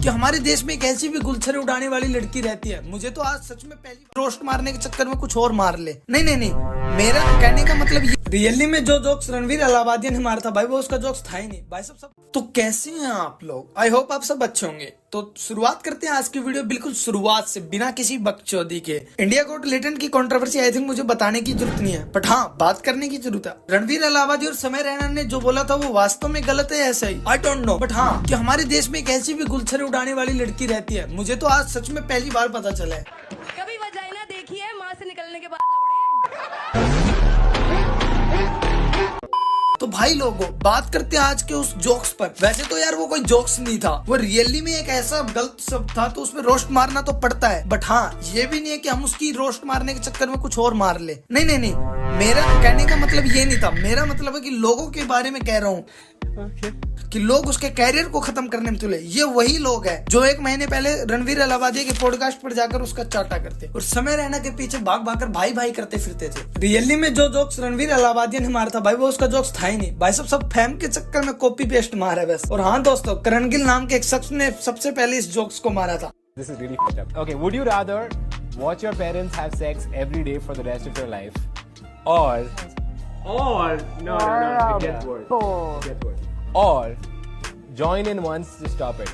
कि हमारे देश में एक ऐसी भी गुलछरे उड़ाने वाली लड़की रहती है। मुझे तो आज सच में पहली रोस्ट मारने के चक्कर में कुछ और मार ले। नहीं नहीं नहीं, मेरा कहने का मतलब ये रियली में जो जोक्स रणवीर अलाहाबादिया ने मारा था भाई, वो उसका जोक्स था ही नहीं भाई। सब तो कैसे हैं आप लोग? आई होप आप सब अच्छे होंगे। तो शुरुआत करते हैं आज की वीडियो बिल्कुल शुरुआत से, बिना किसी बकचोदी के। इंडिया कोर्ट लेटेंट की कंट्रोवर्सी आई थिंक मुझे बताने की जरूरत नहीं है, बट हाँ बात करने की जरूरत है। रणवीर अलाहाबादी और समय रैना ने जो बोला था वो वास्तव में गलत है ऐसा ही, आई डोंट नो, बट हाँ कि हमारे देश में एक ऐसी भी गुलछरे उड़ाने वाली लड़की रहती है। मुझे तो आज सच में पहली बार पता चला है। कभी वजाइना देखी है माँ से निकलने के बाद लौड़े? तो भाई लोगों, बात करते हैं आज के उस जोक्स पर। वैसे तो यार वो कोई जोक्स नहीं था, वो रियली में एक ऐसा गलत शब्द था, तो उसमें रोस्ट मारना तो पड़ता है। बट हाँ ये भी नहीं है कि हम उसकी रोस्ट मारने के चक्कर में कुछ और मार ले। नहीं नहीं नहीं, मेरा कहने का मतलब ये नहीं था। मेरा मतलब है कि लोगों के बारे में कह रहा हूँ कि लोग उसके कैरियर को खत्म करने में तुले। ये वही लोग हैं जो एक महीने पहले रणवीर अलाहाबादी के पॉडकास्ट पर जाकर उसका चाटा करते और समय रैना के पीछे भाग भाग कर भाई भाई करते फिरते थे। रियली में जो जोक्स रणवीर अलाहाबादी ने मारा था भाई, वो उसका जोक्स था ही नहीं भाई। सब फैम के चक्कर में कॉपी पेस्ट मारा है बस। और हाँ दोस्तों, करण गिल नाम के एक शख्स ने सबसे पहले इस जोक्स को मारा था। This is really fucked up. Okay, would you rather watch your parents have sex every day for the rest of your life, or no, it gets worse. It gets worse. Or join in once to stop it.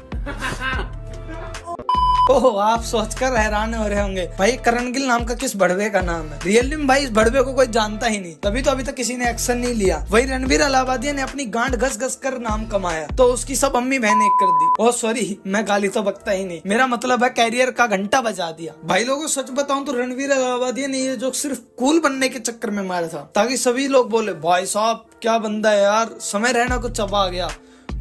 ओह, आप सोचकर हैरान हो रहे होंगे भाई करण गिल नाम का किस भड़वे का नाम है। रियली में भाई इस भड़वे को कोई जानता ही नहीं, तभी तो अभी तक किसी ने एक्शन नहीं लिया। वही रणवीर अलाहाबादी ने अपनी गांड घस घस कर नाम कमाया, तो उसकी सब अम्मी बहन एक कर दी। ओह सॉरी, मैं गाली तो बकता ही नहीं, मेरा मतलब है कैरियर का घंटा बजा दिया। भाई लोगों सच बताऊं तो रणवीर अलाहाबादी ने ये जोक सिर्फ कूल बनने के चक्कर में मारा था, ताकि सभी लोग बोले भाई साहब क्या बंदा है यार, समय रैना को चबा गया,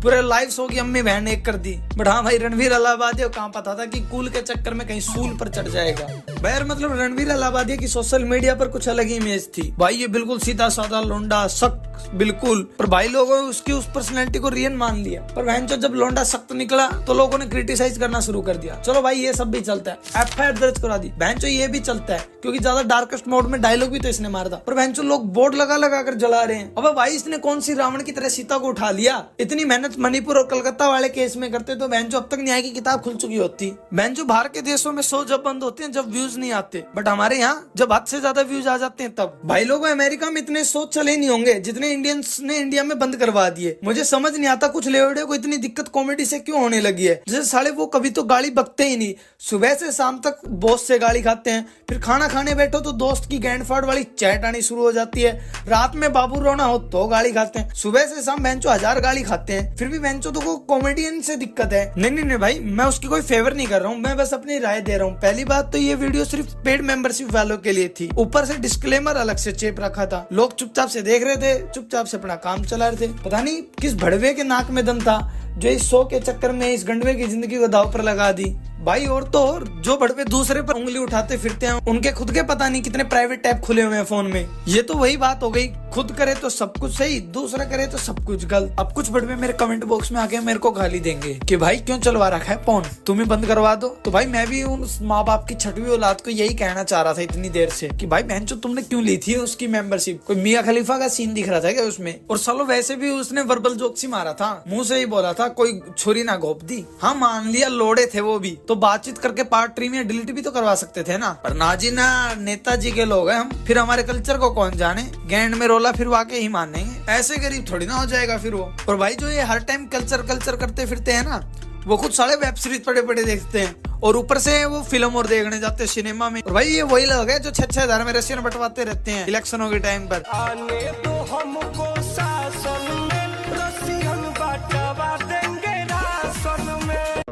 पूरे लाइव शो की अम्मी बहन एक कर दी। बट हाँ भाई रणवीर अलाहाबादी को कहाँ पता था कि कूल के चक्कर में कहीं सूल पर चढ़ जाएगा। भाई मतलब रणवीर अलाहाबादी की सोशल मीडिया पर कुछ अलग ही इमेज थी भाई। ये बिल्कुल सीधा साधा लोंडा सख्त बिल्कुल, पर भाई लोगों ने उसकी उस पर्सनैलिटी को रियल मान लिया। पर बहन जब लोंडा सख्त निकला तो लोगों ने क्रिटिसाइज करना शुरू कर दिया। चलो भाई ये सब भी चलता है, एफआईआर दर्ज करा दी, बहन ये भी चलता है क्योंकि ज्यादा डार्केस्ट मोड में डायलॉग भी तो इसने मारा था। पर बहन लोग बोर्ड लगा लगा कर जला रहे हैं। अब भाई इसने कौन सी रावण की तरह सीता को उठा लिया? इतनी मेहनत मणिपुर और कलकत्ता वाले केस में करते तो बहन अब तक न्याय की किताब खुल चुकी होती। बहन बाहर के देशों में शो जब बंद होते हैं जब व्यूज नहीं आते, बट हमारे यहाँ जब हद से ज्यादा व्यूज आ जाते हैं तब। भाई लोगों अमेरिका में इतने शो चले नहीं होंगे जितने इंडियंस ने इंडिया में बंद करवा दिए। मुझे समझ नहीं आता कुछ लेवड़े को इतनी दिक्कत कॉमेडी से क्यों होने लगी है। जैसे साले वो कभी तो गाली बकते ही नहीं, सुबह से शाम तक बॉस से गाली खाते हैं, फिर खाना खाने बैठो तो दोस्त की गैंडफाड़ वाली चैट आनी शुरू हो जाती है, रात में बाबू रोना हो तो गाली खाते हैं, सुबह से शाम बेंचो 1000 गाली खाते हैं, फिर भी बेंचो तो कॉमेडियन से दिक्कत है। नहीं नहीं नहीं भाई, मैं उसकी कोई फेवर नहीं कर रहा हूँ, मैं बस अपनी राय दे रहा हूँ। पहली बात तो ये वीडियो सिर्फ पेड मेंबरशिप वालों के लिए थी, ऊपर से डिस्क्लेमर अलग से चेप रखा था। लोग चुपचाप से देख रहे थे, चुपचाप से अपना काम चला रहे थे। पता नहीं किस भड़वे के नाक में दम था जो इस शो के चक्कर में इस गंडवे की जिंदगी को दाव पर लगा दी। भाई और तो और जो भड़वे दूसरे पर उंगली उठाते फिरते हैं उनके खुद के पता नहीं कितने प्राइवेट टैब खुले हुए हैं फोन में। ये तो वही बात हो गई, खुद करे तो सब कुछ सही, दूसरा करे तो सब कुछ गलत। अब कुछ भड़वे मेरे कमेंट बॉक्स में आके मेरे को गाली देंगे कि भाई क्यों चलवा रखा है फोन, तुम ही बंद करवा दो। तो भाई मैं भी उन माँ बाप की छठवीं औलाद को यही कहना चाह रहा था इतनी देर से कि भाई बहन तुमने क्यों ली थी उसकी मेंबरशिप। कोई मियां खलीफा का सीन दिख रहा था क्या उसमें? और सालो वैसे भी उसने वर्बल जोक्स ही मारा था, मुंह से ही बोला था, कोई छुरी ना घोप दी। हाँ मान लिया लोड़े थे वो भी, तो बातचीत करके पार्ट 3 में डिलीट भी तो करवा सकते थे ना। पर ना जी ना, नेताजी के लोग हैं हम, फिर हमारे कल्चर को कौन जाने, गैंड में रोला फिर वाके ही मानेंगे, ऐसे गरीब थोड़ी ना हो जाएगा फिर वो। और भाई जो ये हर टाइम कल्चर कल्चर करते फिरते हैं ना, वो खुद साले वेब सीरीज पड़े पड़े देखते हैं और ऊपर से वो फिल्म और देखने जाते हैं सिनेमा में। और भाई ये वही लोग हैं जो 6-6 हज़ार में रशियन बंटवाते रहते हैं इलेक्शनों के टाइम पर। आने तो हमको शासन में रसियन बंटवा देंगे राशन में।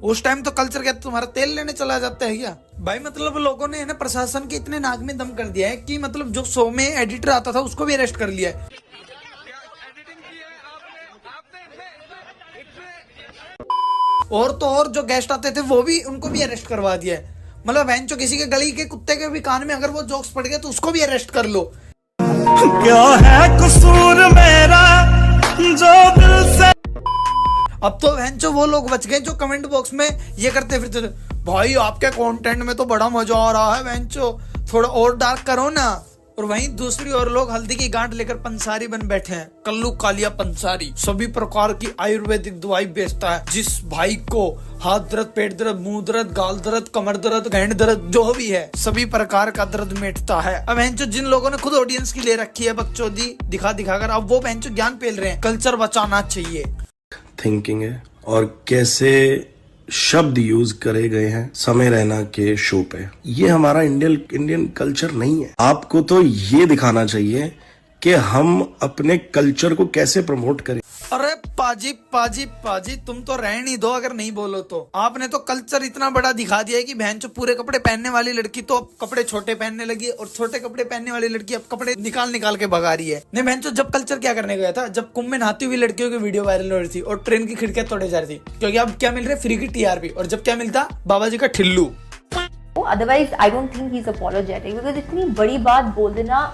उस टाइम तो कल्चर क्या तुम्हारा तेल लेने चला जाता है क्या? भाई मतलब लोगों ने ना प्रशासन के इतने नाक में दम कर दिया है कि मतलब जो शो में एडिटर आता था उसको भी अरेस्ट कर लिया है। और तो और जो गेस्ट आते थे वो भी, उनको भी अरेस्ट करवा दिया है। मतलब वेंचो किसी के गली के कुत्ते के भी कान में अगर वो जोक्स पड़ गए तो उसको भी अरेस्ट कर लो। क्या है कसूर मेरा जो दिल से। अब तो वेंचो वो लोग बच गए जो कमेंट बॉक्स में ये करते फिरते थे, भाई आपके कंटेंट में तो बड़ा मजा आ रहा है वेंचो, थोड़ा और डार्क करो ना। और वहीं दूसरी ओर लोग हल्दी की गांठ लेकर पंसारी बन बैठे हैं। कल्लू कालिया पंसारी सभी प्रकार की आयुर्वेदिक दवाई बेचता है। जिस भाई को हाथ दर्द, पेट दर्द, मुंह दर्द, गाल दर्द, कमर दर्द, गहन दर्द जो भी है, सभी प्रकार का दर्द मिटता है। अब बहनचोद जिन लोगों ने खुद ऑडियंस की ले रखी है बकचोदी दिखा दिखाकर, अब वो बहनचोद ज्ञान पेल रहे हैं। कल्चर बचाना चाहिए। थिंकिंग है और कैसे शब्द यूज करे गए हैं समय रैना के शो पे। ये हमारा इंडियन कल्चर नहीं है। आपको तो ये दिखाना चाहिए कि हम अपने कल्चर को कैसे प्रमोट करें। अरे पाजी पाजी पाजी, तुम तो रहने ही दो अगर नहीं बोलो तो। आपने तो कल्चर इतना बड़ा दिखा दिया है कि बहन जो पूरे कपड़े पहनने वाली लड़की तो अब कपड़े छोटे पहनने लगी है, और छोटे कपड़े पहनने वाली लड़की अब कपड़े निकाल के भगा रही है। नहीं बहन जो जब कल्चर क्या करने गया था, जब कुंभ में नहाती हुई लड़कियों की वीडियो वायरल हो रही थी और ट्रेन की खिड़कियां तोड़े जा रही थी, क्योंकि अब क्या मिल रहा है, फ्री की टीआरपी। और जब क्या मिलता, बाबा जी का ठिल्लू। Otherwise, I don't think he's apologetic because इतनी बड़ी बात बोल देना,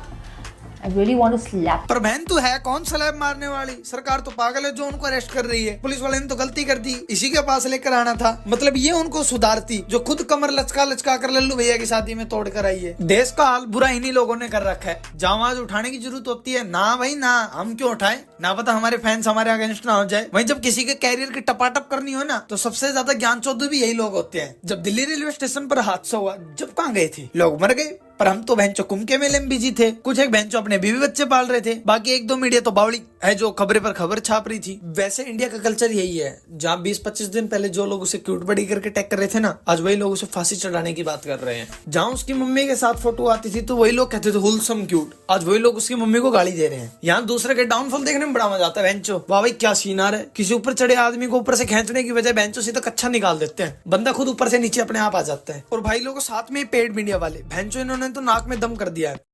I really want to slap. पर बहन तू है कौन स्लैब मारने वाली? सरकार तो पागल है जो उनको अरेस्ट कर रही है। पुलिस वाले ने तो गलती कर दी, इसी के पास लेकर आना था। मतलब ये उनको सुधारती जो खुद कमर लचका कर लल्लू भैया की शादी में तोड़ कर आई है। देश का हाल बुरा इन्हीं लोगों ने कर रखा है। जहाँ आवाज उठाने की जरूरत होती है ना भाई ना, हम क्यों उठाए, ना पता हमारे फैंस हमारे अगेंस्ट ना हो जाए। वहीं जब किसी के कैरियर की टपाटप करनी हो ना, तो सबसे ज्यादा ज्ञान चौधरी भी यही लोग होते हैं। जब दिल्ली रेलवे स्टेशन पर हादसा हुआ, जब कहाँ गए थे, लोग मर गए, पर हम तो बहनचो कुंभ के मेले में बिजी थे। कुछ एक बहनचो अपने बीवी बच्चे पाल रहे थे, बाकी एक दो मीडिया तो बावड़ी है जो खबरें पर खबर छाप रही थी। वैसे इंडिया का कल्चर यही है, जहाँ 20-25 दिन पहले जो लोग उसे क्यूट बड़ी करके टैग कर रहे थे ना, आज वही लोग उसे फांसी चढ़ाने की बात कर रहे हैं। जहाँ उसकी मम्मी के साथ फोटो आती थी तो वही लोग कहते थे होलसम क्यूट, आज वही लोग उसकी मम्मी को गाली दे रहे हैं। यहाँ दूसरे के डाउनफॉल देखने में बड़ा मजा आता है। बहनचो वाह भाई क्या सीन आ रहा है, किसी ऊपर चढ़े आदमी को ऊपर से खींचने की बजाय बहनचो सीधा कच्चा निकाल देते हैं, बंदा खुद ऊपर से नीचे अपने आप आ जाता है। और भाई लोगों साथ में पेड मीडिया वाले बहनचो, इन्होंने तो नाक में दम कर दिया है।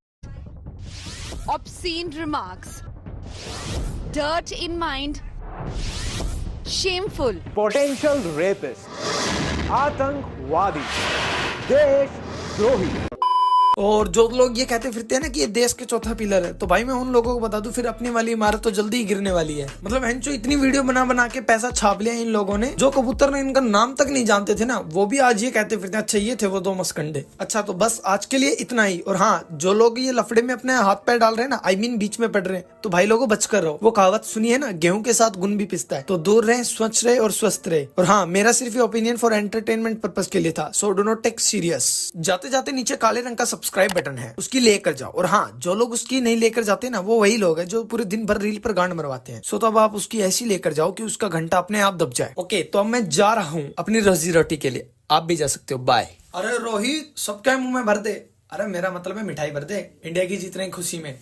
Obscene remarks, dirt in mind, shameful. Potential rapist, आतंकवादी, देशद्रोही। और जो लोग ये कहते फिरते हैं ना कि ये देश के चौथा पिलर है, तो भाई मैं उन लोगों को बता दूं फिर अपनी वाली इमारत तो जल्दी ही गिरने वाली है। मतलब हेंचो इतनी वीडियो बना के पैसा छाप लिया इन लोगों ने, जो कबूतर ने इनका नाम तक नहीं जानते थे ना, वो भी आज ये कहते फिरते अच्छा ये थे वो दो मस्कंडे। अच्छा तो बस आज के लिए इतना ही। और हाँ, जो लोग ये लफड़े में अपने हाथ पैर डाल रहे हैं ना, I mean बीच में पड़ रहे हैं, तो भाई लोगों बचकर रहो। वो कहावत सुनी है ना, गेहूं के साथ गुण भी पिसता है, तो दूर रहे, स्वच्छ रहे और स्वस्थ रहे। और हाँ, मेरा सिर्फ ये ओपिनियन फॉर एंटरटेनमेंट पर्पस के लिए था, so do not take serious. जाते जाते नीचे काले रंग का सब्सक्राइब बटन है, उसकी लेकर जाओ। और हाँ, जो लोग उसकी नहीं लेकर जाते ना, वो वही लोग हैं जो पूरे दिन भर रील पर गांड मरवाते हैं। सो तो अब आप उसकी ऐसी लेकर जाओ कि उसका घंटा अपने आप दब जाए। ओके, तो अब मैं जा रहा हूँ अपनी रोजी रोटी के लिए, आप भी जा सकते हो, बाय। अरे रोहित सबके मुंह में भर दे। अरे मेरा मतलब है मिठाई भर दे, इंडिया की जीत रही खुशी में।